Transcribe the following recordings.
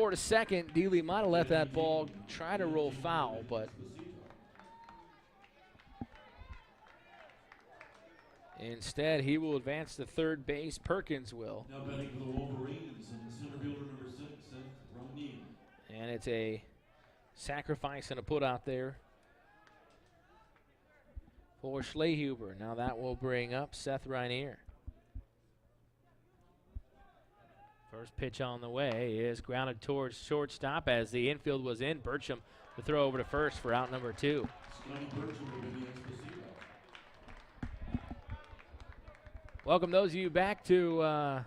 over to second. Dealey might have let that ball try to roll foul, but instead he will advance to third base. Perkins will. Now batting for the Wolverines and center fielder number 6, Seth Rainier. And it's a sacrifice and a put out there for Schlehuber. Now that will bring up Seth Rainier. First pitch on the way is grounded towards shortstop as the infield was in. Burcham to throw over to first for out number 2. Welcome those of you back to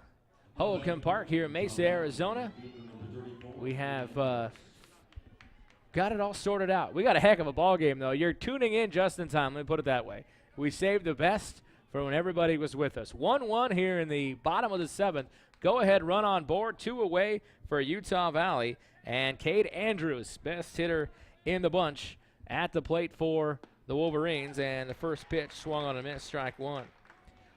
Holcomb Park here in Mesa, Arizona. We have got it all sorted out. We got a heck of a ball game, though. You're tuning in just in time. Let me put it that way. We saved the best for when everybody was with us. 1-1 here in the bottom of the 7th. Go ahead, run on board. 2 away for Utah Valley. And Cade Andrews, best hitter in the bunch, at the plate for the Wolverines. And the first pitch swung on a miss, strike 1.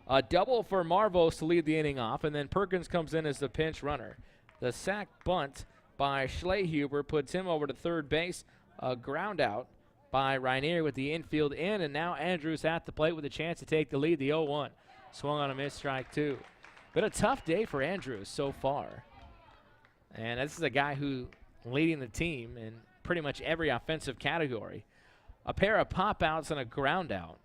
A double for Marvos to lead the inning off, and then Perkins comes in as the pinch runner. The sac bunt by Schlehuber puts him over to third base. A ground out by Rainier with the infield in, and now Andrews at the plate with a chance to take the lead, the 0-1. Swung on a miss, strike 2. Been a tough day for Andrews so far. And this is a guy who leading the team in pretty much every offensive category. A pair of pop-outs and a ground out.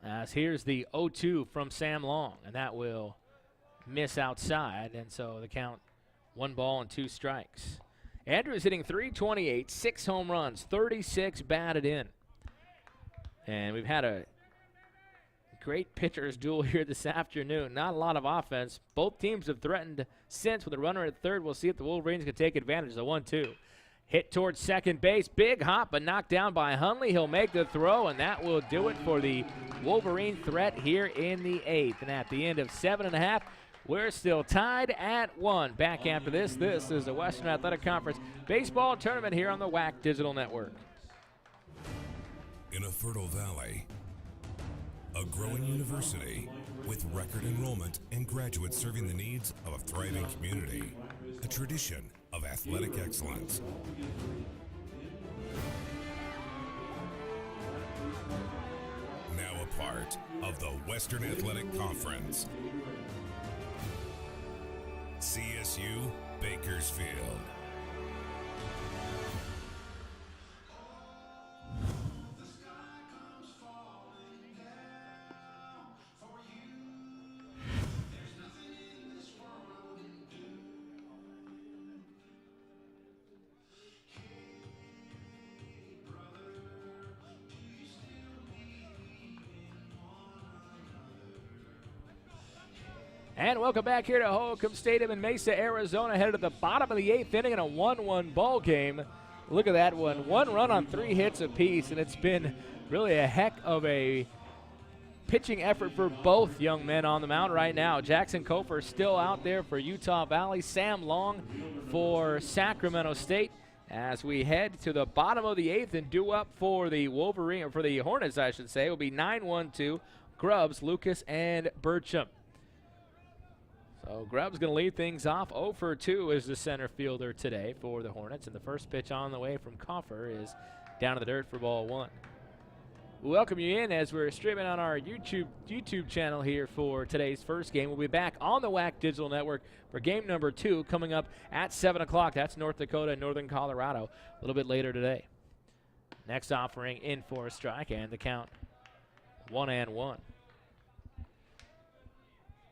As here's the 0-2 from Sam Long, and that will miss outside, and so the count 1 ball and 2 strikes. Andrews hitting .328, 6 home runs, 36 batted in. And we've had a great pitchers duel here this afternoon. Not a lot of offense. Both teams have threatened since with a runner at third. We'll see if the Wolverines can take advantage. The 1-2. Hit towards second base. Big hop, but knocked down by Hunley. He'll make the throw, and that will do it for the Wolverine threat here in the 8th. And at the end of 7.5, we're still tied at 1. Back after this. This is the Western Athletic Conference Baseball Tournament here on the WAC Digital Network. In a fertile valley, a growing university with record enrollment and graduates serving the needs of a thriving community, a tradition of athletic excellence. Now a part of the Western Athletic Conference. CSU Bakersfield. And welcome back here to Holcomb Stadium in Mesa, Arizona, headed to the bottom of the 8th inning in a 1-1 ball game. Look at that one. 1 run on 3 hits apiece, and it's been really a heck of a pitching effort for both young men on the mound right now. Jackson Kofer still out there for Utah Valley. Sam Long for Sacramento State. As we head to the bottom of the 8th and due up for the Wolverine, or for the Hornets, I should say, it will be 9-1-2. Grubbs, Lucas, and Burcham. So Grubbs going to lead things off. 0 for 2 is the center fielder today for the Hornets. And the first pitch on the way from Coffer is down to the dirt for ball 1. We welcome you in as we're streaming on our YouTube channel here for today's first game. We'll be back on the WAC Digital Network for game number 2 coming up at 7 o'clock. That's North Dakota and Northern Colorado a little bit later today. Next offering in for a strike, and the count 1-1.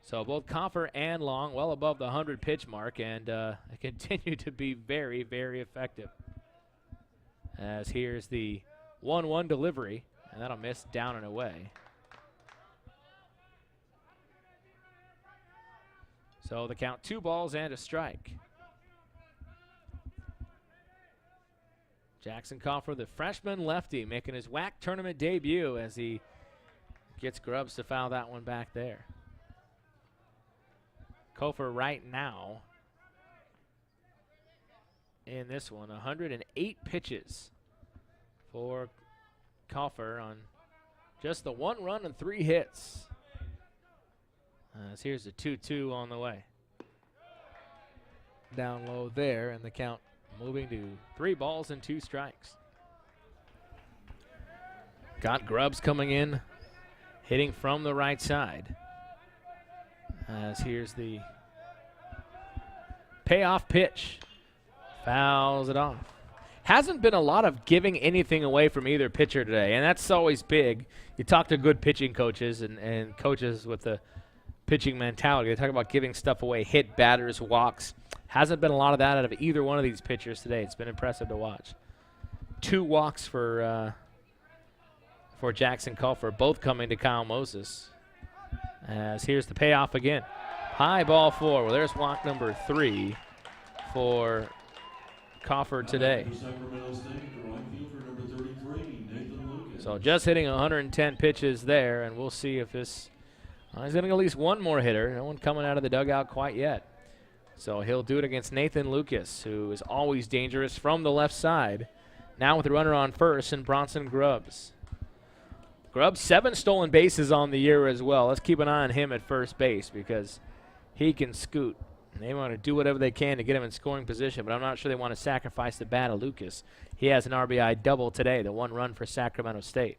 So both Coffer and Long well above the 100 pitch mark, and continue to be very, very effective. As here's the 1-1 delivery, and that'll miss down and away. So the count 2 balls and a strike. Jackson Coffer, the freshman lefty, making his WAC tournament debut as he gets Grubbs to foul that one back there. Kofer right now in this one, 108 pitches for Kofer on just the 1 run and 3 hits. As here's the 2-2 on the way. down low there, and the count moving to 3 balls and 2 strikes. Got Grubbs coming in, hitting from the right side. As here's the payoff pitch. Fouls it off. Hasn't been a lot of giving anything away from either pitcher today, and that's always big. You talk to good pitching coaches and coaches with the pitching mentality. They talk about giving stuff away, hit batters, walks. Hasn't been a lot of that out of either one of these pitchers today. It's been impressive to watch. 2 walks for Jackson Culfer, both coming to Kyle Moses. As here's the payoff again. High ball 4. Well, there's walk number 3 for Culfer today. So just hitting 110 pitches there, and we'll see if this he's getting at least one more hitter. No one coming out of the dugout quite yet. So he'll do it against Nathan Lucas, who is always dangerous from the left side. Now with the runner on first and Bronson Grubbs. Grubbs, 7 stolen bases on the year as well. Let's keep an eye on him at first base because he can scoot. They want to do whatever they can to get him in scoring position, but I'm not sure they want to sacrifice the bat of Lucas. He has an RBI double today, the 1 run for Sacramento State.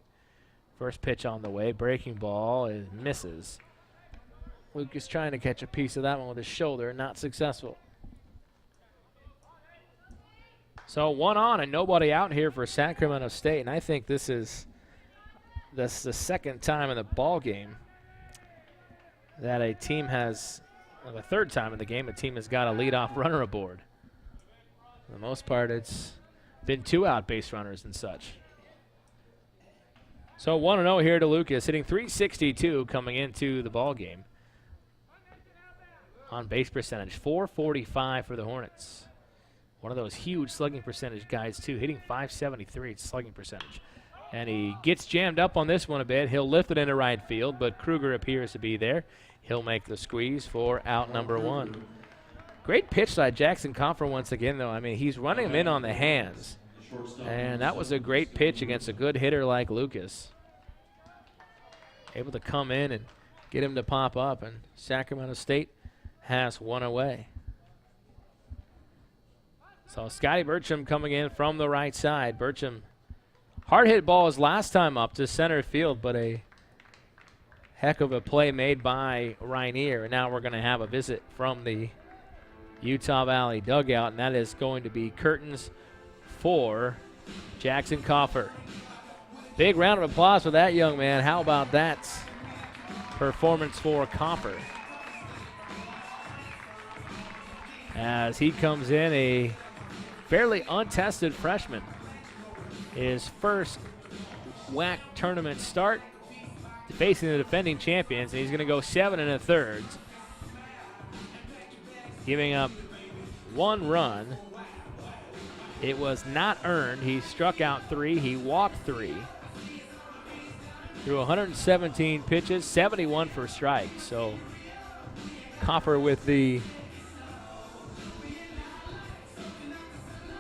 First pitch on the way, breaking ball, it misses. Lucas trying to catch a piece of that one with his shoulder, not successful. So 1 on and nobody out here for Sacramento State, and I think this is the 2nd time in the ball game that a team has, well, the 3rd time in the game a team has got a leadoff runner aboard. For the most part, it's been 2 out base runners and such. So 1-0 here to Lucas, hitting .362 coming into the ball game. On base percentage, .445 for the Hornets. One of those huge slugging percentage guys too, hitting .573 slugging percentage. And he gets jammed up on this one a bit. He'll lift it into right field, but Kruger appears to be there. He'll make the squeeze for out number 1. Great pitch by Jackson Culfer once again, though. I mean, he's running him in on the hands. And that was a great pitch against a good hitter like Lucas. Able to come in and get him to pop up, and Sacramento State has 1 away. So Scotty Burcham coming in from the right side. Burcham, hard hit ball his last time up to center field, but a heck of a play made by Rainier. And now we're going to have a visit from the Utah Valley dugout, and that is going to be curtains for Jackson Culfer. Big round of applause for that young man. How about that performance for Culfer? As he comes in, a fairly untested freshman. His first WAC tournament start, facing the defending champions, and he's going to go 7 1/3, giving up 1 run. It was not earned. He struck out 3. He walked 3. Threw 117 pitches, 71 for strikes. So Culfer with the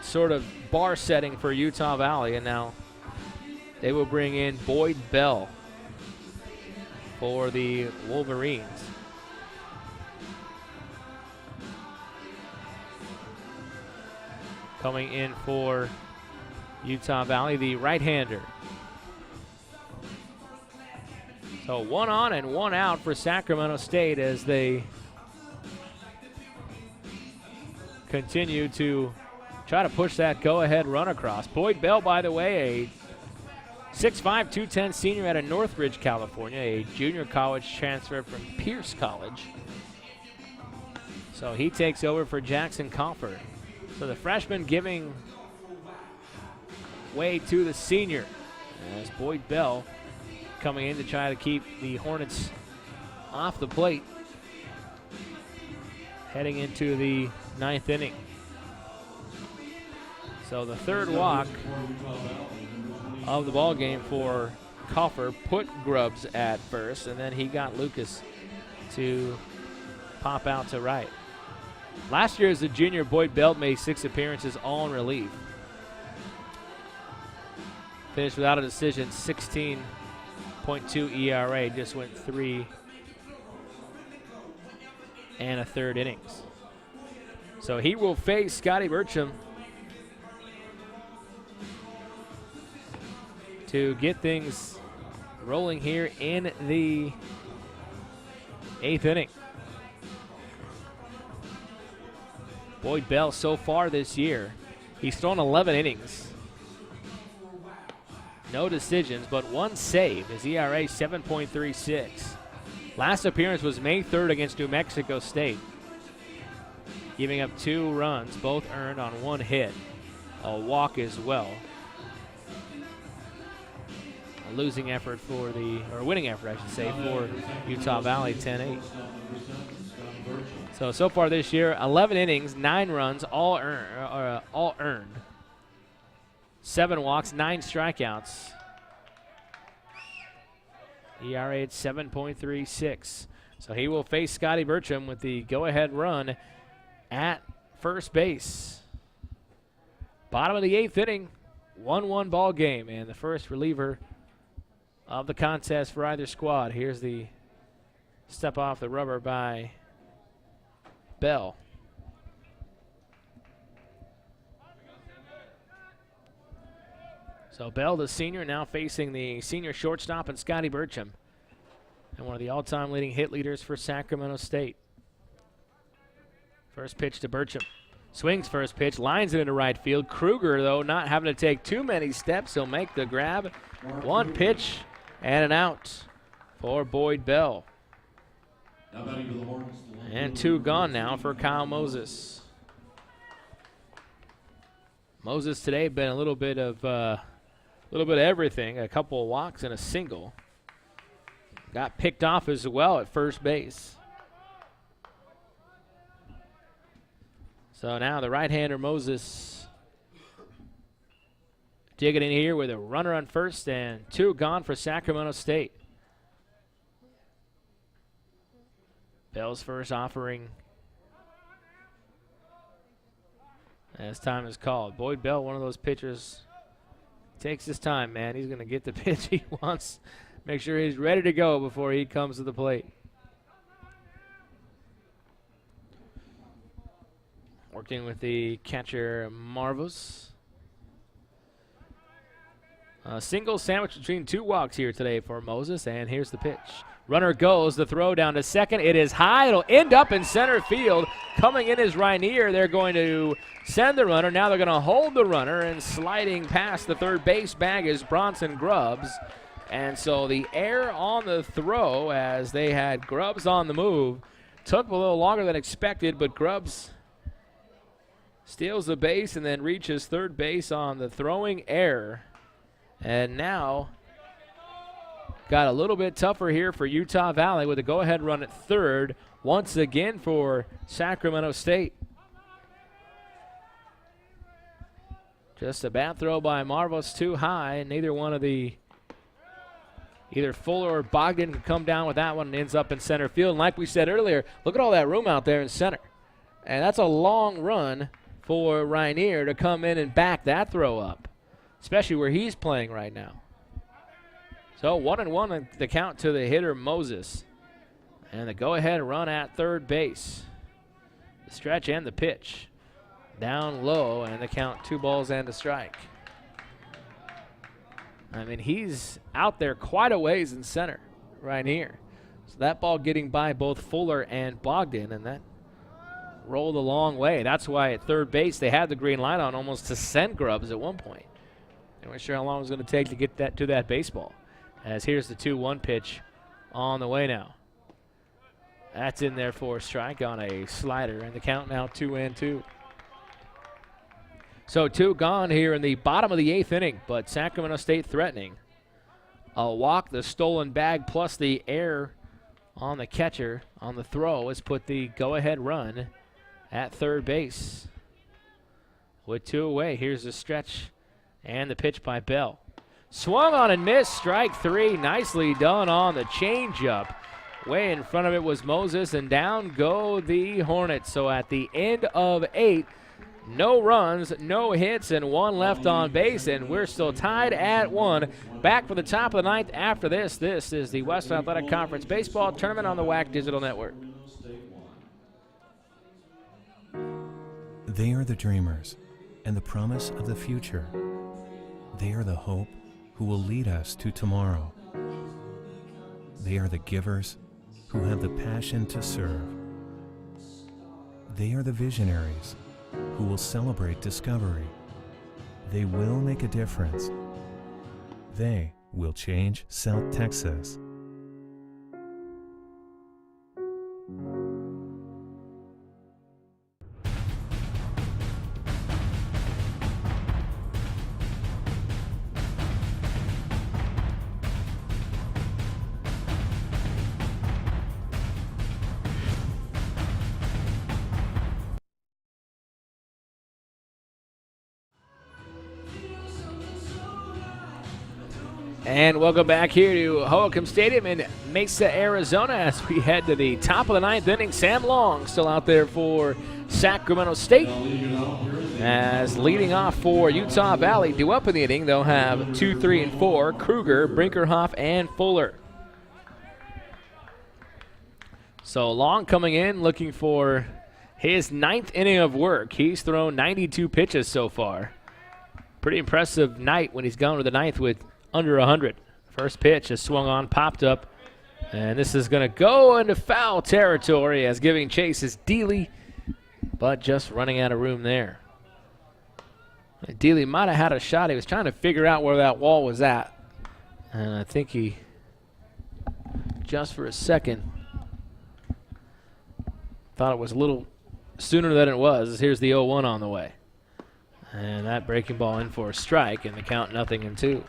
sort of bar setting for Utah Valley, and now they will bring in Boyd Bell for the Wolverines. Coming in for Utah Valley, the right-hander. So 1 on and 1 out for Sacramento State as they continue to try to push that go-ahead run across. Boyd Bell, by the way, a 6'5", 210 senior out of Northridge, California, a junior college transfer from Pierce College. So he takes over for Jackson Culfer. So the freshman giving way to the senior as Boyd Bell coming in to try to keep the Hornets off the plate heading into the 9th inning. So the 3rd walk of the ball game for Culfer put Grubbs at first, and then he got Lucas to pop out to right. Last year as a junior, Boyd Bell made 6 appearances, all in relief. Finished without a decision, 16.2 ERA, just went 3 1/3 innings. So he will face Scotty Burcham to get things rolling here in the 8th inning. Boyd Bell so far this year, he's thrown 11 innings. No decisions, but 1 save. His ERA 7.36. Last appearance was May 3rd against New Mexico State, giving up 2 runs, both earned on 1 hit. A walk as well. A losing effort for or winning effort, I should say, for Utah Valley, 10-8. So far this year, 11 innings, 9 runs, all earned. 7 walks, 9 strikeouts. ERA at 7.36. So he will face Scotty Burcham with the go-ahead run at first base. Bottom of the 8th inning, 1-1 ball game, and the first reliever of the contest for either squad. Here's the step off the rubber by Bell. So Bell, the senior, now facing the senior shortstop and Scotty Burcham, and one of the all-time leading hit leaders for Sacramento State. First pitch to Burcham. Swings first pitch, lines it into right field. Kruger, though, not having to take too many steps. He'll make the grab. 1 pitch and an out for Boyd Bell. And 2 gone now for Kyle Moses. Moses today been a little bit of everything. A couple of walks and a single. Got picked off as well at first base. So now the right-hander Moses digging in here with a runner on first and 2 gone for Sacramento State. Bell's first offering as time is called. Boyd Bell, one of those pitchers, takes his time, man. He's going to get the pitch he wants. Make sure he's ready to go before he comes to the plate. Working with the catcher Marvos. A single sandwich between 2 walks here today for Moses, and here's the pitch. Runner goes, the throw down to second. It is high. It'll end up in center field. Coming in is Rainier. They're going to send the runner. Now they're going to hold the runner, and sliding past the third base bag is Bronson Grubbs. And so the error on the throw, as they had Grubbs on the move, took a little longer than expected, but Grubbs steals the base and then reaches third base on the throwing error. And now got a little bit tougher here for Utah Valley with a go-ahead run at third once again for Sacramento State. Just a bad throw by Marvos, too high, and neither one of either Fuller or Bogdan can come down with that one and ends up in center field. And like we said earlier, look at all that room out there in center. And that's a long run for Rainier to come in and back that throw up, especially where he's playing right now. So 1-1 the count to the hitter Moses. And the go-ahead run at third base. The stretch and the pitch. Down low, and the count 2 balls and a strike. I mean, he's out there quite a ways in center right here. So that ball getting by both Fuller and Bogdan, and that rolled a long way. That's why at third base they had the green light on almost to send Grubbs at one point. They weren't sure how long it was going to take to get that to that baseball. As here's the 2-1 pitch on the way now. That's in there for a strike on a slider, and the count now 2-2. So 2 gone here in the bottom of the 8th inning, but Sacramento State threatening. A walk, the stolen bag, plus the error on the catcher on the throw has put the go-ahead run at third base. With 2 away, here's the stretch and the pitch by Bell. Swung on and missed, strike 3. Nicely done on the changeup. Way in front of it was Moses, and down go the Hornets. So at the end of 8, no runs, no hits, and 1 left on base, and we're still tied at 1. Back for the top of the 9th after this. This is the Western Athletic Conference Baseball Tournament on the WAC Digital Network. They are the dreamers and the promise of the future. They are the hope who will lead us to tomorrow. They are the givers who have the passion to serve. They are the visionaries who will celebrate discovery. They will make a difference. They will change South Texas. And welcome back here to Holcomb Stadium in Mesa, Arizona, as we head to the top of the ninth inning. Sam Long still out there for Sacramento State. As leading off for Utah Valley, due up in the inning, they'll have 2, 3, and 4, Kruger, Brinkerhoff, and Fuller. So Long coming in looking for his ninth inning of work. He's thrown 92 pitches so far. Pretty impressive night when he's gone to the ninth with under 100. First pitch is swung on, popped up, and this is going to go into foul territory as giving chase is Dealey, but just running out of room there. Dealey might have had a shot. He was trying to figure out where that wall was at, and I think he, just for a second, thought it was a little sooner than it was. Here's the 0-1 on the way. And that breaking ball in for a strike, and the count 0-2.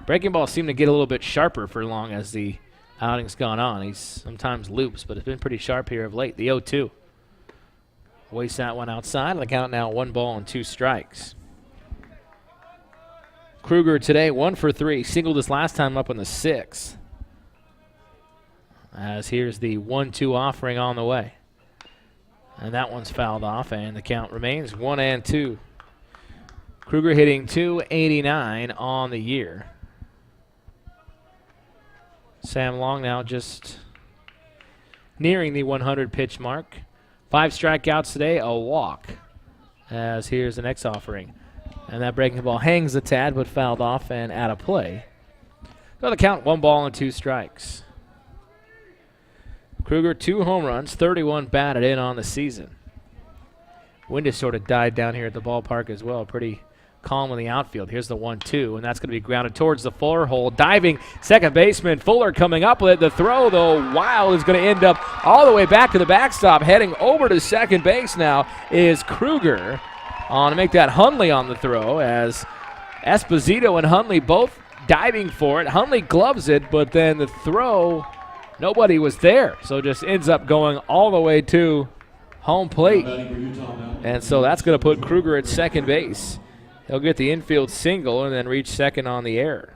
Breaking ball seemed to get a little bit sharper for Long as the outing's gone on. He's sometimes loops, but it's been pretty sharp here of late. The 0-2. Wastes that one outside, and the count now 1 ball and 2 strikes. Kruger today 1 for 3. Singled this last time up in the 6th. As here's the 1-2 offering on the way. And that one's fouled off, and the count remains 1-2. Kruger hitting .289 on the year. Sam Long now just nearing the 100 pitch mark. 5 strikeouts today, a walk. As here's the next offering. And that breaking ball hangs a tad, but fouled off and out of play. So the count 1 ball and 2 strikes. Kruger 2 home runs, 31 batted in on the season. Wind has sort of died down here at the ballpark as well. Pretty calm in the outfield. Here's the 1-2, and that's going to be grounded towards the Fuller hole. Diving second baseman Fuller coming up with it. The throw, though, wild, is going to end up all the way back to the backstop. Heading over to second base now is Kruger on to make that Hundley on the throw, as Esposito and Hundley both diving for it. Hundley gloves it, but then the throw, nobody was there, so just ends up going all the way to home plate. And so that's going to put Kruger at second base. He'll get the infield single and then reach second on the error.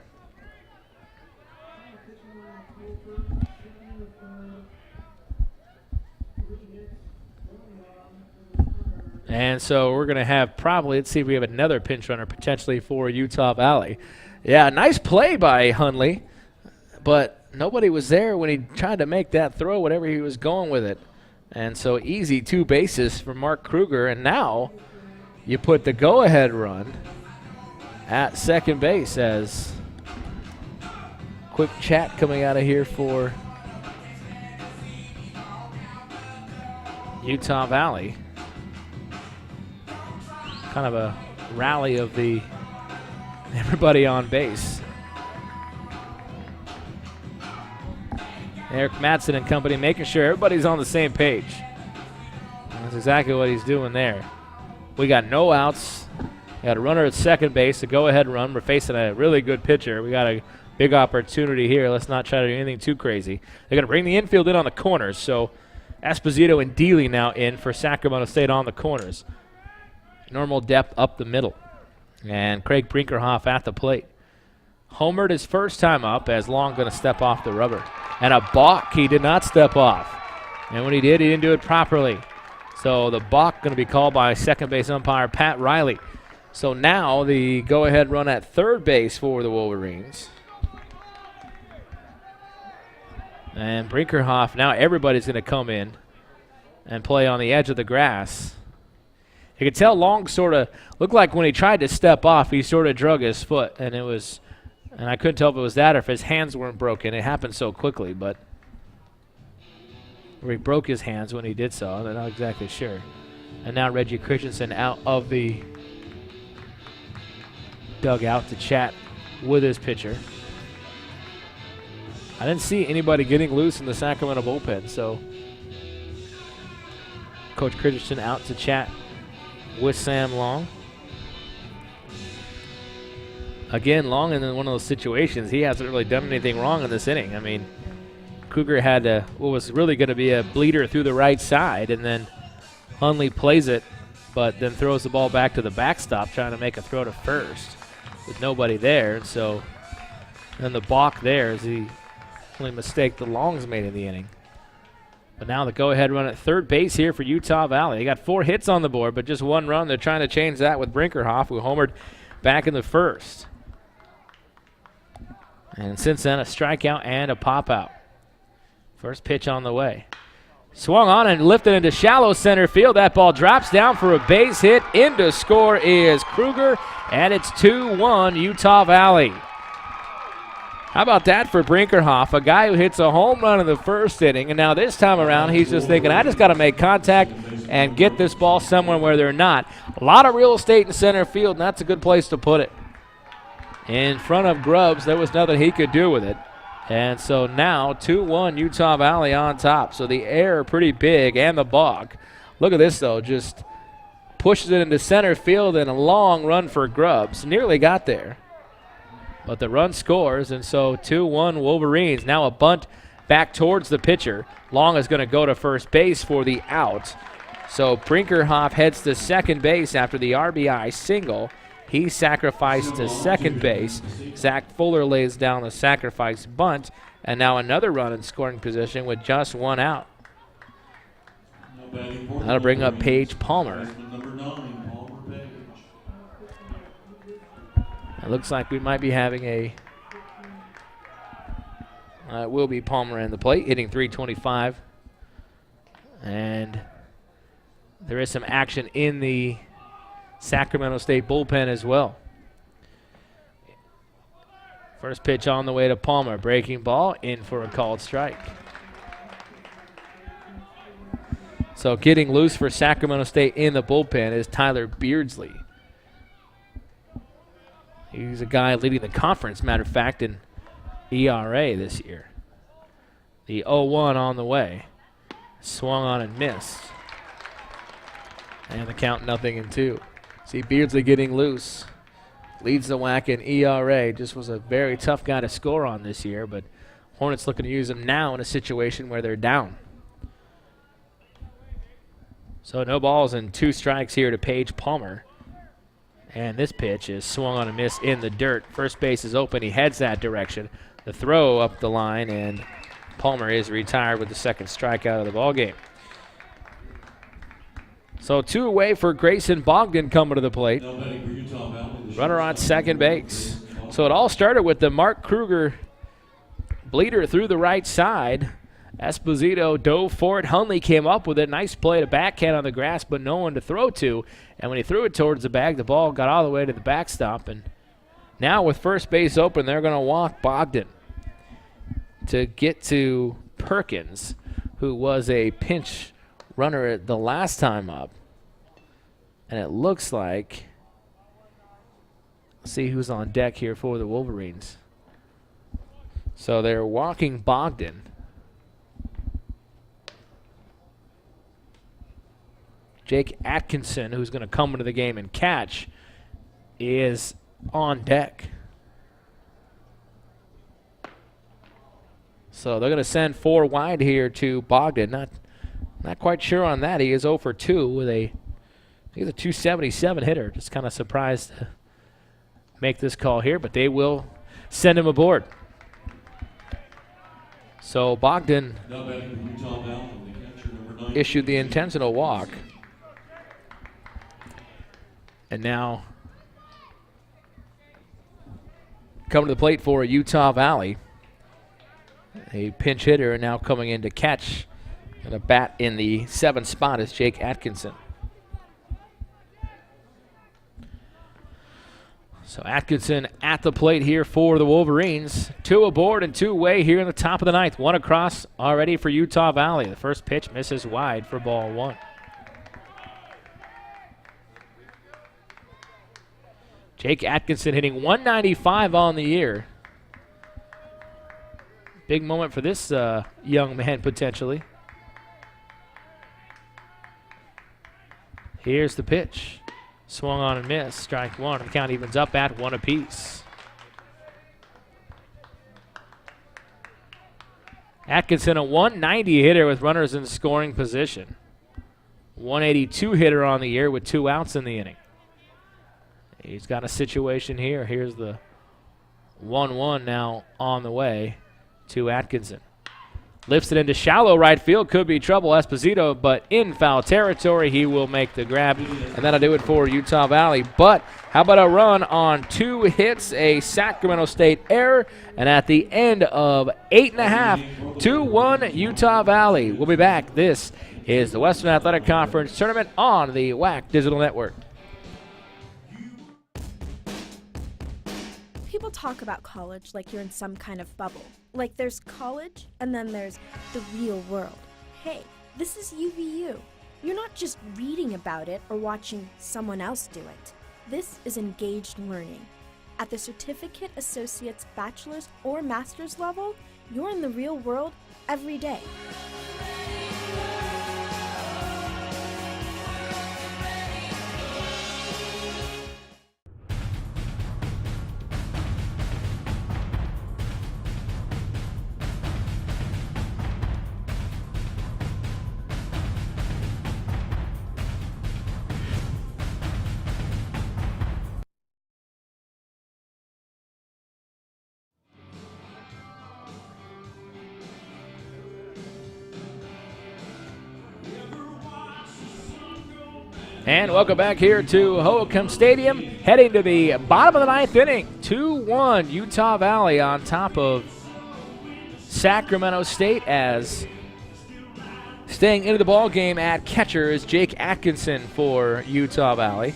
And so we're going to have probably, let's see if we have another pinch runner potentially for Utah Valley. Yeah, nice play by Hundley, but nobody was there when he tried to make that throw, whatever he was going with it. And so easy 2 bases for Mark Kruger, and now you put the go-ahead run at second base. As quick chat coming out of here for Utah Valley. Kind of a rally of the everybody on base. Eric Madsen and company making sure everybody's on the same page. That's exactly what he's doing there. We got no outs. We got a runner at second base, a go-ahead run. We're facing a really good pitcher. We got a big opportunity here. Let's not try to do anything too crazy. They're going to bring the infield in on the corners. So Esposito and Dealey now in for Sacramento State on the corners. Normal depth up the middle. And Craig Brinkerhoff at the plate. Homered his first time up, as Long going to step off the rubber. And a balk, he did not step off. And when he did, he didn't do it properly. So the balk going to be called by second base umpire Pat Riley. So now the go-ahead run at third base for the Wolverines. And Brinkerhoff, now everybody's going to come in and play on the edge of the grass. You could tell Long sort of looked like when he tried to step off, he sort of drug his foot, and I couldn't tell if it was that or if his hands weren't broken. It happened so quickly, but or he broke his hands when he did so. I'm not exactly sure. And now Reggie Christensen out of the dugout to chat with his pitcher. I didn't see anybody getting loose in the Sacramento bullpen, so Coach Christensen out to chat with Sam Long. Again, Long in one of those situations, he hasn't really done anything wrong in this inning. I mean, Kruger had what was really going to be a bleeder through the right side, and then Hundley plays it, but then throws the ball back to the backstop trying to make a throw to first with nobody there. And so then the balk there is the only mistake the Longs made in the inning. But now the go-ahead run at third base here for Utah Valley. They got 4 hits on the board, but just 1 run. They're trying to change that with Brinkerhoff, who homered back in the first. And since then, a strikeout and a pop-out. First pitch on the way. Swung on and lifted into shallow center field. That ball drops down for a base hit. In to score is Kruger, and it's 2-1 Utah Valley. How about that for Brinkerhoff, a guy who hits a home run in the first inning, and now this time around he's just thinking, I just got to make contact and get this ball somewhere where they're not. A lot of real estate in center field, and that's a good place to put it. In front of Grubbs, there was nothing he could do with it. And so now 2-1 Utah Valley on top. So the error pretty big and the balk. Look at this, though, just pushes it into center field and a long run for Grubbs. Nearly got there. But the run scores, and so 2-1 Wolverines. Now a bunt back towards the pitcher. Long is going to go to first base for the out. So Brinkerhoff heads to second base after the RBI single. He sacrificed to second base. Zach Fuller lays down the sacrifice bunt, and now another run in scoring position with just 1 out. That'll bring up Paige Palmer. It looks like we might be having it will be Palmer in the plate, hitting .325. And there is some action in the Sacramento State bullpen as well. First pitch on the way to Palmer. Breaking ball, in for a called strike. So getting loose for Sacramento State in the bullpen is Tyler Beardsley. He's a guy leading the conference, matter of fact, in ERA this year. The 0-1 on the way. Swung on and missed. And the count 0-2. See Beardsley getting loose. Leads the WAC in ERA. Just was a very tough guy to score on this year, but Hornets looking to use him now in a situation where they're down. So no balls and 2 strikes here to Paige Palmer. And this pitch is swung on a miss in the dirt. First base is open. He heads that direction. The throw up the line, and Palmer is retired with the second strikeout of the ballgame. So 2 away for Grayson Bogdan coming to the plate. Runner on second base. So it all started with the Mark Kruger bleeder through the right side. Esposito dove for it. Hundley came up with a nice play to backhand on the grass, but no one to throw to. And when he threw it towards the bag, the ball got all the way to the backstop. And now with first base open, they're going to walk Bogdan to get to Perkins, who was a pinch runner the last time up. And it looks like, let's see who's on deck here for the Wolverines. So they're walking Bogdan. Jake Atkinson, who's going to come into the game and catch, is on deck. So they're going to send 4 wide here to Bogdan. Not quite sure on that. He is 0 for 2 with he's a 277 hitter. Just kind of surprised to make this call here, but they will send him aboard. So Bogdan issued the intentional walk. And now coming to the plate for Utah Valley. A pinch hitter now coming in to catch. And a bat in the 7th spot is Jake Atkinson. So Atkinson at the plate here for the Wolverines. 2 aboard and 2 away here in the top of the 9th. 1 across already for Utah Valley. The first pitch misses wide for ball 1. Jake Atkinson hitting 195 on the year. Big moment for this young man potentially. Here's the pitch. Swung on and missed. Strike 1. The count evens up at 1 apiece. Atkinson, a 190 hitter with runners in scoring position. 182 hitter on the year with 2 outs in the inning. He's got a situation here. Here's the 1-1 now on the way to Atkinson. Lifts it into shallow right field. Could be trouble, Esposito, but in foul territory, he will make the grab, and that'll do it for Utah Valley. But how about a run on 2 hits, a Sacramento State error, and at the end of 8.5, 2-1 Utah Valley. We'll be back. This is the Western Athletic Conference Tournament on the WAC Digital Network. People talk about college like you're in some kind of bubble. Like there's college, and then there's the real world. Hey, this is UVU. You're not just reading about it or watching someone else do it. This is engaged learning. At the certificate, associate's, bachelor's, or master's level, you're in the real world every day. And welcome back here to Holcomb Stadium, heading to the bottom of the 9th inning. 2-1 Utah Valley on top of Sacramento State, as staying into the ball game at catcher is Jake Atkinson for Utah Valley.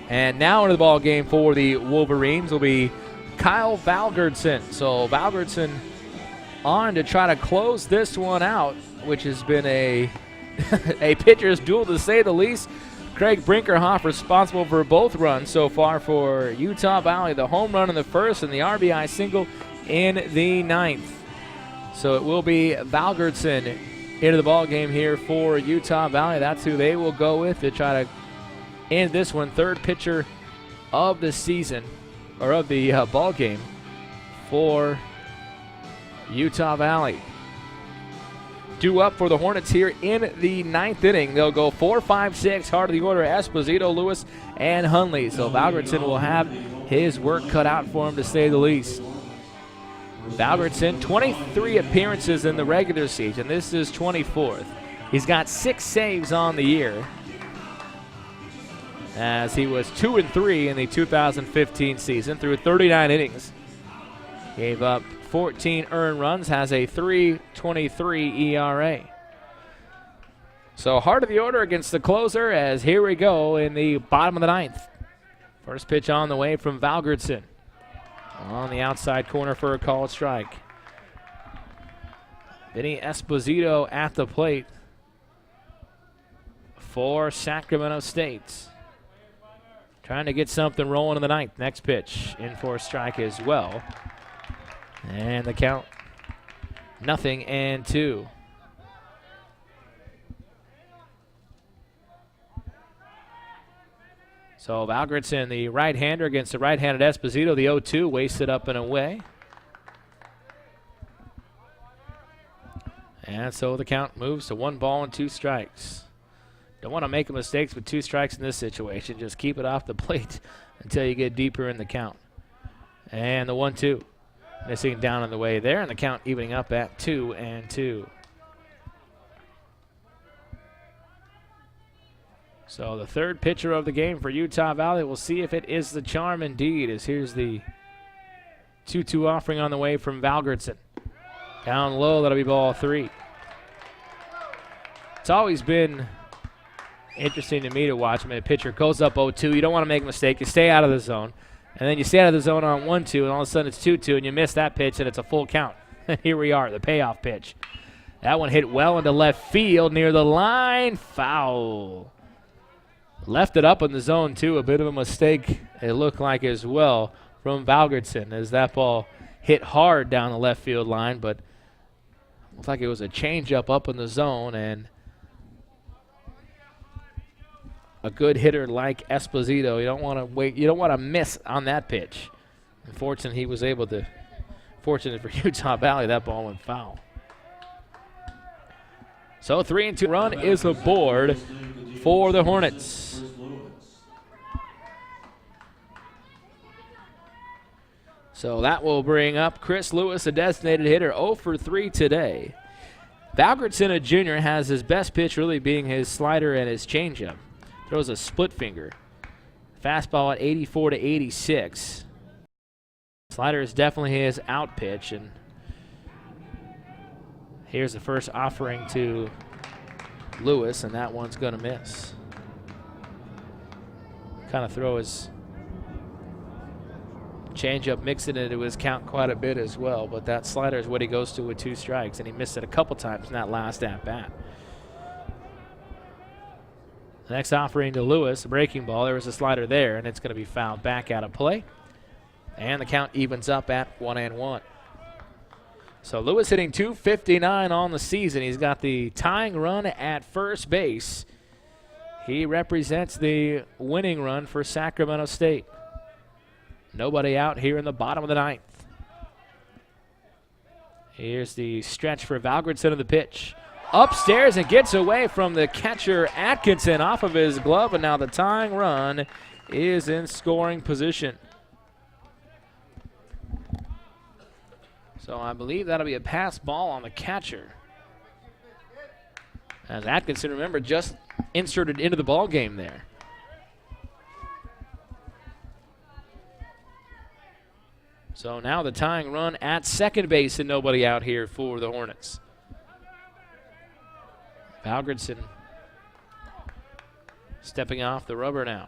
And now into the ball game for the Wolverines will be Kyle Valgerdson. So Valgerdson on to try to close this one out, which has been a pitcher's duel to say the least. Craig Brinkerhoff responsible for both runs so far for Utah Valley. The home run in the first and the RBI single in the 9th. So it will be Valgerdson into the ball game here for Utah Valley. That's who they will go with to try to end this one. 3rd pitcher of the season, or of the ball game for Utah Valley. Due up for the Hornets here in the 9th inning. They'll go 4, 5, 6, heart of the order, Esposito, Lewis, and Hunley. So Valgerdson will have his work cut out for him, to say the least. Valgerdson, 23 appearances in the regular season. This is 24th. He's got 6 saves on the year, as he was 2-3 in the 2015 season through 39 innings. Gave up 14 earned runs, has a 3.23 ERA. So heart of the order against the closer, as here we go in the bottom of the 9th. First pitch on the way from Valgerdson. On the outside corner for a called strike. Vinny Esposito at the plate for Sacramento State. Trying to get something rolling in the 9th. Next pitch in for a strike as well. And the count, 0-2. So Valgerdson, the right-hander against the right-handed Esposito, the 0-2, wasted up and away. And so the count moves to 1 ball and 2 strikes. Don't want to make mistakes with 2 strikes in this situation. Just keep it off the plate until you get deeper in the count. And the 1-2. Missing down on the way there, and the count evening up at 2-2. So the 3rd pitcher of the game for Utah Valley. We'll see if it is the charm indeed, as here's the 2-2 offering on the way from Valgerdson. Down low, that'll be ball 3. It's always been interesting to me to watch. I mean, the pitcher goes up 0-2. You don't want to make a mistake. You stay out of the zone. And then you stay out of the zone on 1-2, and all of a sudden it's 2-2, and you miss that pitch, and it's a full count. Here we are, the payoff pitch. That one hit well into left field near the line. Foul. Left it up in the zone, too. A bit of a mistake, it looked like as well, from Valgertson as that ball hit hard down the left field line, but looked like it was a changeup up in the zone, and a good hitter like Esposito, you don't want to wait. You don't want to miss on that pitch. Unfortunately, he was able to. Fortunate for Utah Valley, that ball went foul. So 3-2 run is aboard for the Hornets. So that will bring up Chris Lewis, a designated hitter, 0 for 3 today. Valgertson, a junior, has his best pitch really being his slider and his changeup. Throws a split finger. Fastball at 84 to 86. Slider is definitely his out pitch, and here's the first offering to Lewis, and that one's going to miss. Kind of throw his changeup, mixing it into his count quite a bit as well, but that slider is what he goes to with 2 strikes, and he missed it a couple times in that last at-bat. The next offering to Lewis, a breaking ball. There was a slider there, and it's going to be fouled back out of play. And the count evens up at 1-1. So Lewis hitting .259 on the season. He's got the tying run at first base. He represents the winning run for Sacramento State. Nobody out here in the bottom of the 9th. Here's the stretch for Valgertson of the pitch. Upstairs and gets away from the catcher Atkinson off of his glove, and now the tying run is in scoring position. So I believe that'll be a pass ball on the catcher. As Atkinson, remember, just inserted into the ball game there. So now the tying run at second base and nobody out here for the Hornets. Valgertson stepping off the rubber now.